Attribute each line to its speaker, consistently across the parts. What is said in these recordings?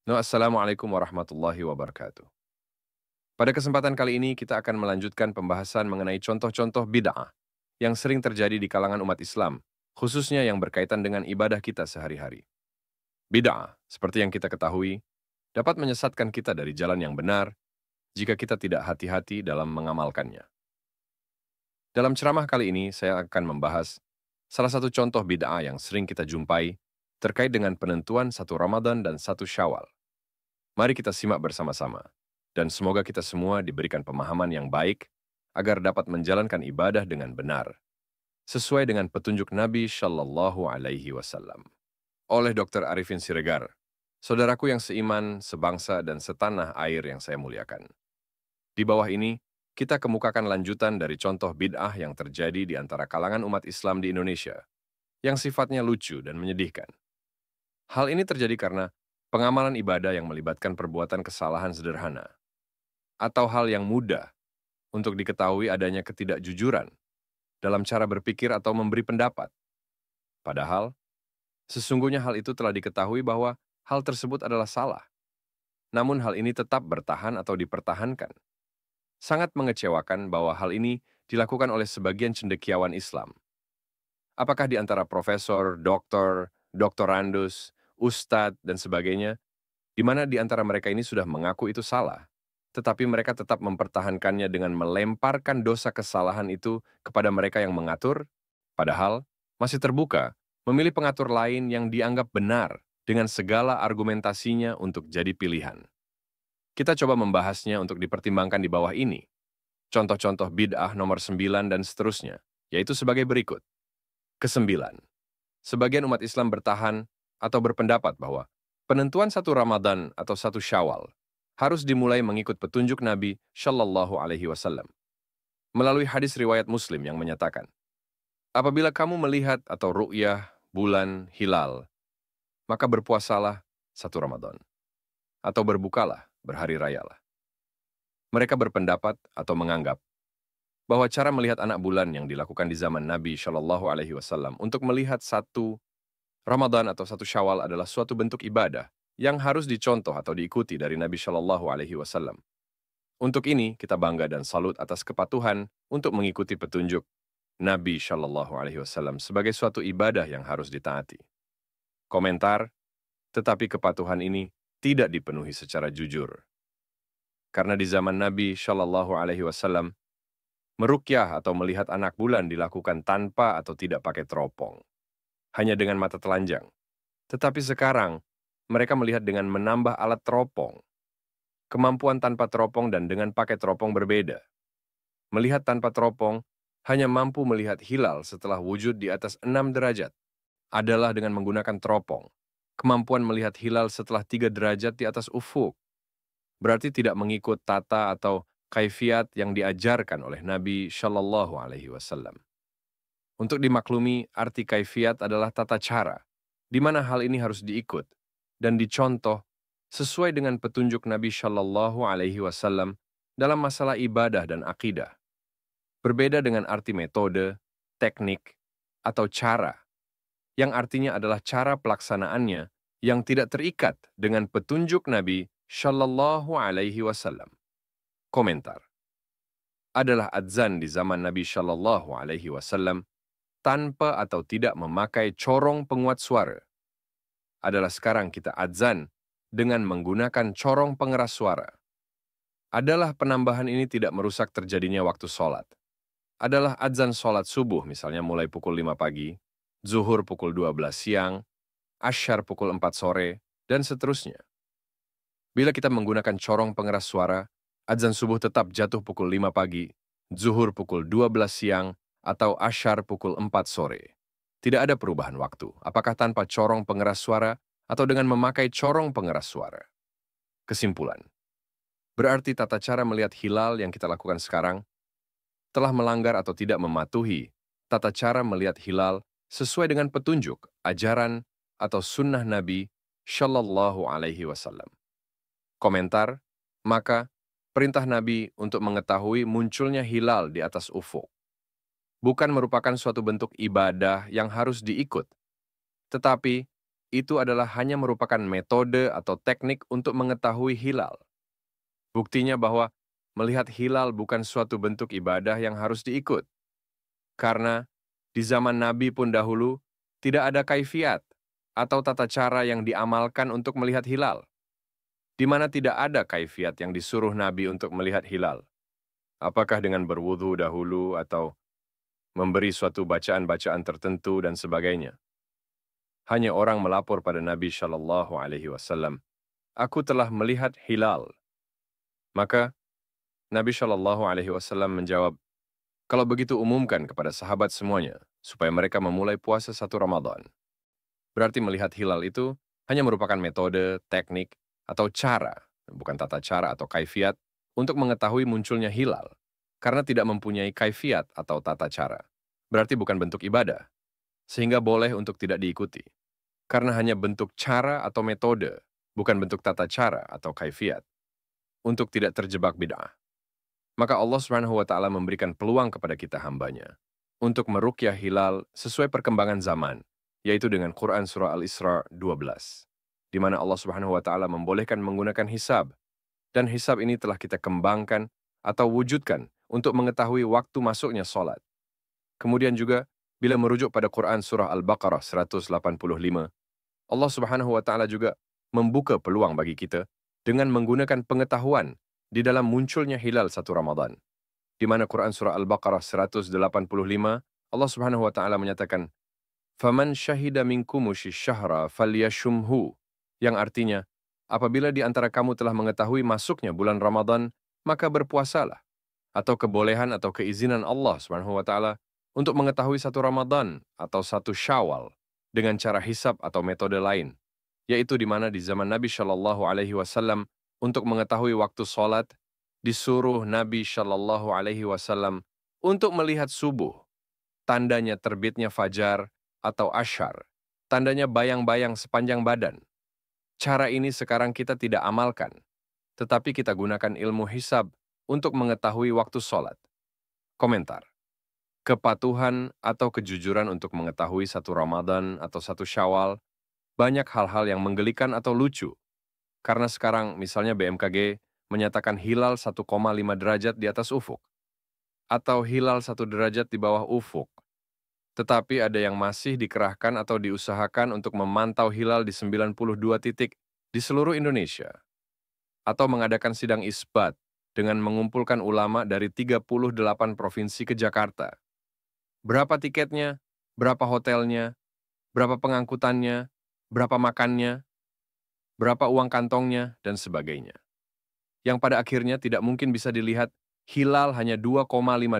Speaker 1: No, Assalamualaikum warahmatullahi wabarakatuh. Pada kesempatan kali ini kita akan melanjutkan pembahasan mengenai contoh-contoh bid'ah yang sering terjadi di kalangan umat Islam, khususnya yang berkaitan dengan ibadah kita sehari-hari. Bid'ah, seperti yang kita ketahui, dapat menyesatkan kita dari jalan yang benar jika kita tidak hati-hati dalam mengamalkannya. Dalam ceramah kali ini saya akan membahas salah satu contoh bid'ah yang sering kita jumpai terkait dengan penentuan satu Ramadan dan satu Syawal. Mari kita simak bersama-sama, dan semoga kita semua diberikan pemahaman yang baik agar dapat menjalankan ibadah dengan benar, sesuai dengan petunjuk Nabi Shallallahu Alaihi Wasallam. Oleh Dr. Arifin Siregar, saudaraku yang seiman, sebangsa, dan setanah air yang saya muliakan. Di bawah ini, kita kemukakan lanjutan dari contoh bid'ah yang terjadi di antara kalangan umat Islam di Indonesia, yang sifatnya lucu dan menyedihkan. Hal ini terjadi karena pengamalan ibadah yang melibatkan perbuatan kesalahan sederhana, atau hal yang mudah untuk diketahui adanya ketidakjujuran dalam cara berpikir atau memberi pendapat. Padahal, sesungguhnya hal itu telah diketahui bahwa hal tersebut adalah salah. Namun hal ini tetap bertahan atau dipertahankan. Sangat mengecewakan bahwa hal ini dilakukan oleh sebagian cendekiawan Islam. Apakah di antara profesor, doktor, doktorandus, ustadz, dan sebagainya, di mana di antara mereka ini sudah mengaku itu salah, tetapi mereka tetap mempertahankannya dengan melemparkan dosa kesalahan itu kepada mereka yang mengatur, padahal masih terbuka memilih pengatur lain yang dianggap benar dengan segala argumentasinya untuk jadi pilihan. Kita coba membahasnya untuk dipertimbangkan di bawah ini. Contoh-contoh bid'ah nomor 9 dan seterusnya, yaitu sebagai berikut. Kesembilan, sebagian umat Islam bertahan atau berpendapat bahwa penentuan satu Ramadan atau satu Syawal harus dimulai mengikut petunjuk Nabi Shallallahu Alaihi Wasallam melalui hadis riwayat Muslim yang menyatakan, apabila kamu melihat atau ru'yah bulan hilal, maka berpuasalah satu Ramadan atau berbukalah berhari rayalah. Mereka berpendapat atau menganggap bahwa cara melihat anak bulan yang dilakukan di zaman Nabi Shallallahu Alaihi Wasallam untuk melihat satu Ramadan atau satu Syawal adalah suatu bentuk ibadah yang harus dicontoh atau diikuti dari Nabi Shallallahu Alaihi Wasallam. Untuk ini, kita bangga dan salut atas kepatuhan untuk mengikuti petunjuk Nabi Shallallahu Alaihi Wasallam sebagai suatu ibadah yang harus ditaati. Komentar, tetapi kepatuhan ini tidak dipenuhi secara jujur. Karena di zaman Nabi Shallallahu Alaihi Wasallam, meruqyah atau melihat anak bulan dilakukan tanpa atau tidak pakai teropong, hanya dengan mata telanjang. Tetapi sekarang, mereka melihat dengan menambah alat teropong. Kemampuan tanpa teropong dan dengan pakai teropong berbeda. Melihat tanpa teropong, hanya mampu melihat hilal setelah wujud di atas 6 derajat, adalah dengan menggunakan teropong. Kemampuan melihat hilal setelah 3 derajat di atas ufuk, berarti tidak mengikut tata atau kaifiat yang diajarkan oleh Nabi Shallallahu Alaihi Wasallam. Untuk dimaklumi, arti kaifiat adalah tata cara, di mana hal ini harus diikut dan dicontoh sesuai dengan petunjuk Nabi Shallallahu Alaihi Wasallam dalam masalah ibadah dan akidah. Berbeda dengan arti metode, teknik, atau cara, yang artinya adalah cara pelaksanaannya yang tidak terikat dengan petunjuk Nabi Shallallahu Alaihi Wasallam. Komentar adalah adzan di zaman Nabi Shallallahu Alaihi Wasallam tanpa atau tidak memakai corong penguat suara. Adalah sekarang kita adzan dengan menggunakan corong pengeras suara. Adalah penambahan ini tidak merusak terjadinya waktu sholat. Adalah adzan sholat subuh misalnya mulai pukul 5 pagi, zuhur pukul 12 siang, asyar pukul 4 sore, dan seterusnya. Bila kita menggunakan corong pengeras suara, adzan subuh tetap jatuh pukul 5 pagi, zuhur pukul 12 siang, atau asyar pukul 4 sore. Tidak ada perubahan waktu, apakah tanpa corong pengeras suara atau dengan memakai corong pengeras suara. Kesimpulan, berarti tata cara melihat hilal yang kita lakukan sekarang telah melanggar atau tidak mematuhi tata cara melihat hilal sesuai dengan petunjuk, ajaran, atau sunnah Nabi Shallallahu Alaihi Wasallam. Komentar, maka perintah Nabi untuk mengetahui munculnya hilal di atas ufuk bukan merupakan suatu bentuk ibadah yang harus diikut, tetapi itu adalah hanya merupakan metode atau teknik untuk mengetahui hilal. Buktinya bahwa melihat hilal bukan suatu bentuk ibadah yang harus diikut. Karena di zaman Nabi pun dahulu, tidak ada kaifiat atau tata cara yang diamalkan untuk melihat hilal, di mana tidak ada kaifiat yang disuruh Nabi untuk melihat hilal. Apakah dengan berwudu dahulu atau memberi suatu bacaan-bacaan tertentu dan sebagainya. Hanya orang melapor pada Nabi Shallallahu Alaihi Wasallam, aku telah melihat hilal. Maka Nabi Shallallahu Alaihi Wasallam menjawab, kalau begitu umumkan kepada sahabat semuanya, supaya mereka memulai puasa 1 Ramadan. Berarti melihat hilal itu hanya merupakan metode, teknik, atau cara, bukan tata cara atau kaifiat, untuk mengetahui munculnya hilal, karena tidak mempunyai kaifiat atau tata cara. Berarti bukan bentuk ibadah, sehingga boleh untuk tidak diikuti. Karena hanya bentuk cara atau metode, bukan bentuk tata cara atau kaifiat, untuk tidak terjebak bid'ah. Maka Allah Subhanahu wa Ta'ala memberikan peluang kepada kita hambanya untuk meruqyah hilal sesuai perkembangan zaman, yaitu dengan Quran Surah Al-Isra 12, di mana Allah Subhanahu wa Ta'ala membolehkan menggunakan hisab, dan hisab ini telah kita kembangkan atau wujudkan untuk mengetahui waktu masuknya sholat. Kemudian juga, bila merujuk pada Quran Surah Al-Baqarah 185, Allah Subhanahu wa Ta'ala juga membuka peluang bagi kita dengan menggunakan pengetahuan di dalam munculnya hilal 1 Ramadan. Di mana Quran Surah Al-Baqarah 185, Allah Subhanahu wa Ta'ala menyatakan, "Faman syahida minkumushi syahra falyashumhu," yang artinya, apabila di antara kamu telah mengetahui masuknya bulan Ramadan, maka berpuasalah. Atau kebolehan atau keizinan Allah Subhanahu wa Ta'ala untuk mengetahui 1 Ramadan atau 1 Syawal dengan cara hisab atau metode lain, yaitu di mana di zaman Nabi Shallallahu Alaihi Wasallam untuk mengetahui waktu sholat, disuruh Nabi Shallallahu Alaihi Wasallam untuk melihat subuh, tandanya terbitnya fajar atau asyar, tandanya bayang-bayang sepanjang badan. Cara ini sekarang kita tidak amalkan, tetapi kita gunakan ilmu hisab untuk mengetahui waktu sholat. Komentar. Kepatuhan atau kejujuran untuk mengetahui 1 Ramadan atau 1 Syawal, banyak hal-hal yang menggelikan atau lucu. Karena sekarang misalnya BMKG menyatakan hilal 1,5 derajat di atas ufuk, atau hilal 1 derajat di bawah ufuk. Tetapi ada yang masih dikerahkan atau diusahakan untuk memantau hilal di 92 titik di seluruh Indonesia. Atau mengadakan sidang isbat dengan mengumpulkan ulama dari 38 provinsi ke Jakarta. Berapa tiketnya, berapa hotelnya, berapa pengangkutannya, berapa makannya, berapa uang kantongnya, dan sebagainya. Yang pada akhirnya tidak mungkin bisa dilihat hilal hanya 2,5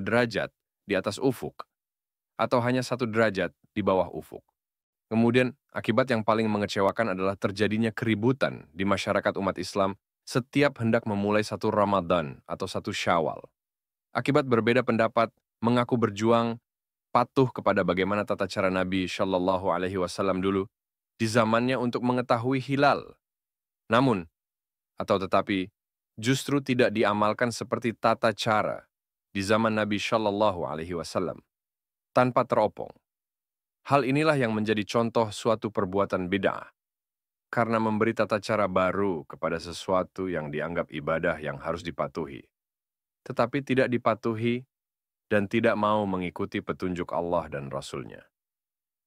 Speaker 1: derajat di atas ufuk, atau hanya 1 derajat di bawah ufuk. Kemudian, akibat yang paling mengecewakan adalah terjadinya keributan di masyarakat umat Islam setiap hendak memulai 1 Ramadan atau 1 Syawal. Akibat berbeda pendapat, mengaku berjuang, patuh kepada bagaimana tata cara Nabi Shallallahu Alaihi Wasallam dulu di zamannya untuk mengetahui hilal. Namun, atau tetapi, justru tidak diamalkan seperti tata cara di zaman Nabi Shallallahu Alaihi Wasallam, tanpa teropong. Hal inilah yang menjadi contoh suatu perbuatan bid'ah, karena memberi tata cara baru kepada sesuatu yang dianggap ibadah yang harus dipatuhi, tetapi tidak dipatuhi dan tidak mau mengikuti petunjuk Allah dan Rasul-Nya,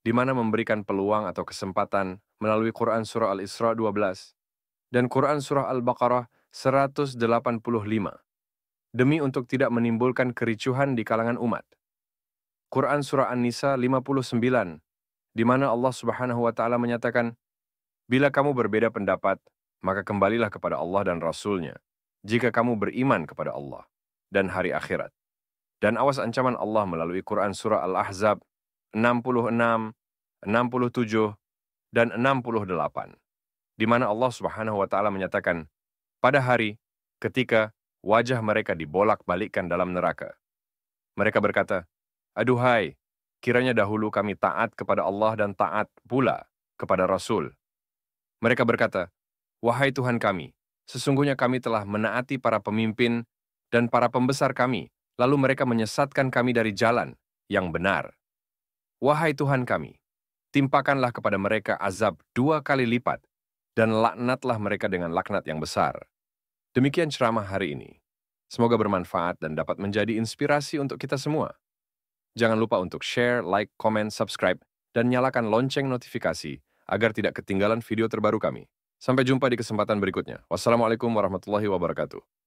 Speaker 1: di mana memberikan peluang atau kesempatan melalui Quran Surah Al-Isra 12 dan Quran Surah Al-Baqarah 185, demi untuk tidak menimbulkan kericuhan di kalangan umat. Quran Surah An-Nisa 59, di mana Allah Subhanahu wa Ta'ala menyatakan, bila kamu berbeda pendapat, maka kembalilah kepada Allah dan Rasul-Nya, jika kamu beriman kepada Allah dan hari akhirat. Dan awas ancaman Allah melalui Quran Surah Al-Ahzab 66, 67, dan 68, di mana Allah Subhanahu wa Ta'ala menyatakan, pada hari ketika wajah mereka dibolak-balikkan dalam neraka, mereka berkata, aduhai, kiranya dahulu kami taat kepada Allah dan taat pula kepada Rasul. Mereka berkata, wahai Tuhan kami, sesungguhnya kami telah menaati para pemimpin dan para pembesar kami, lalu mereka menyesatkan kami dari jalan yang benar. Wahai Tuhan kami, timpakanlah kepada mereka azab 2 kali lipat, dan laknatlah mereka dengan laknat yang besar. Demikian ceramah hari ini. Semoga bermanfaat dan dapat menjadi inspirasi untuk kita semua. Jangan lupa untuk share, like, komen, subscribe, dan nyalakan lonceng notifikasi agar tidak ketinggalan video terbaru kami. Sampai jumpa di kesempatan berikutnya. Wassalamualaikum warahmatullahi wabarakatuh.